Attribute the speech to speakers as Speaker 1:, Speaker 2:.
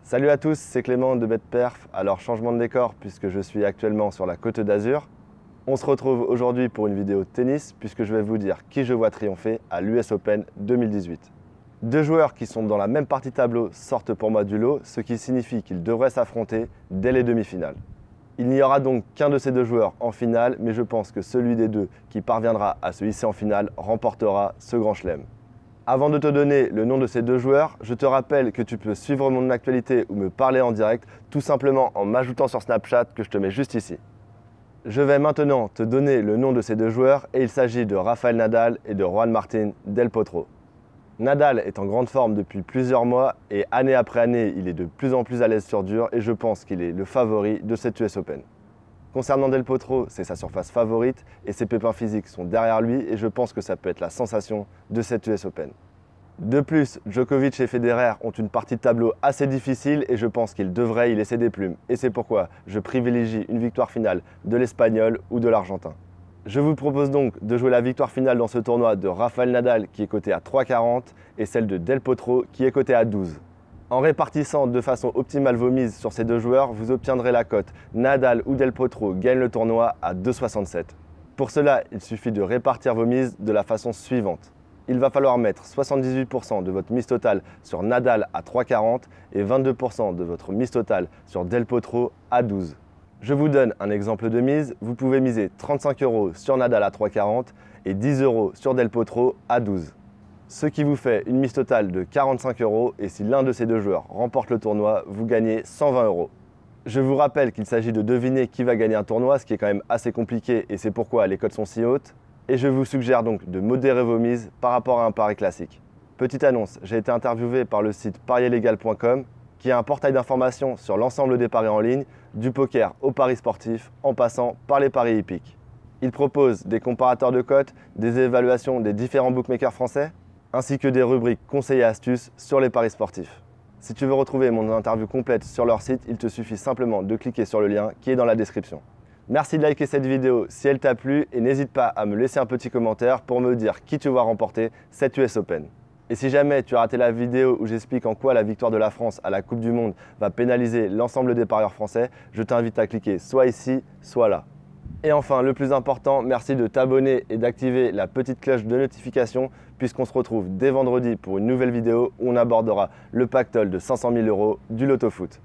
Speaker 1: Salut à tous, c'est Clément de BetPerf. Alors changement de décor puisque je suis actuellement sur la Côte d'Azur. On se retrouve aujourd'hui pour une vidéo tennis puisque je vais vous dire qui je vois triompher à l'US Open 2018. Deux joueurs qui sont dans la même partie tableau sortent pour moi du lot, ce qui signifie qu'ils devraient s'affronter dès les demi-finales. Il n'y aura donc qu'un de ces deux joueurs en finale, mais je pense que celui des deux qui parviendra à se hisser en finale remportera ce grand chelem. Avant de te donner le nom de ces deux joueurs, je te rappelle que tu peux suivre mon actualité ou me parler en direct, tout simplement en m'ajoutant sur Snapchat que je te mets juste ici. Je vais maintenant te donner le nom de ces deux joueurs et il s'agit de Rafael Nadal et de Juan Martín del Potro. Nadal est en grande forme depuis plusieurs mois et année après année, il est de plus en plus à l'aise sur dur et je pense qu'il est le favori de cette US Open. Concernant Del Potro, c'est sa surface favorite et ses pépins physiques sont derrière lui et je pense que ça peut être la sensation de cette US Open. De plus, Djokovic et Federer ont une partie de tableau assez difficile et je pense qu'ils devraient y laisser des plumes. Et c'est pourquoi je privilégie une victoire finale de l'Espagnol ou de l'Argentin. Je vous propose donc de jouer la victoire finale dans ce tournoi de Rafael Nadal qui est coté à 3,40 et celle de Del Potro qui est coté à 12. En répartissant de façon optimale vos mises sur ces deux joueurs, vous obtiendrez la cote Nadal ou Del Potro gagne le tournoi à 2,67. Pour cela, il suffit de répartir vos mises de la façon suivante. Il va falloir mettre 78% de votre mise totale sur Nadal à 3,40 et 22% de votre mise totale sur Del Potro à 12. Je vous donne un exemple de mise. Vous pouvez miser 35 € sur Nadal à 3,40 et 10 € sur Del Potro à 12. Ce qui vous fait une mise totale de 45 € et si l'un de ces deux joueurs remporte le tournoi, vous gagnez 120 €. Je vous rappelle qu'il s'agit de deviner qui va gagner un tournoi, ce qui est quand même assez compliqué et c'est pourquoi les cotes sont si hautes. Et je vous suggère donc de modérer vos mises par rapport à un pari classique. Petite annonce, j'ai été interviewé par le site parilegal.com qui est un portail d'information sur l'ensemble des paris en ligne, du poker aux paris sportifs en passant par les paris hippiques. Il propose des comparateurs de cotes, des évaluations des différents bookmakers français, ainsi que des rubriques conseils et astuces sur les paris sportifs. Si tu veux retrouver mon interview complète sur leur site, il te suffit simplement de cliquer sur le lien qui est dans la description. Merci de liker cette vidéo si elle t'a plu et n'hésite pas à me laisser un petit commentaire pour me dire qui tu vois remporter cette US Open. Et si jamais tu as raté la vidéo où j'explique en quoi la victoire de la France à la Coupe du Monde va pénaliser l'ensemble des parieurs français, je t'invite à cliquer soit ici, soit là. Et enfin, le plus important, merci de t'abonner et d'activer la petite cloche de notification puisqu'on se retrouve dès vendredi pour une nouvelle vidéo où on abordera le pactole de 500 000 € du Loto Foot.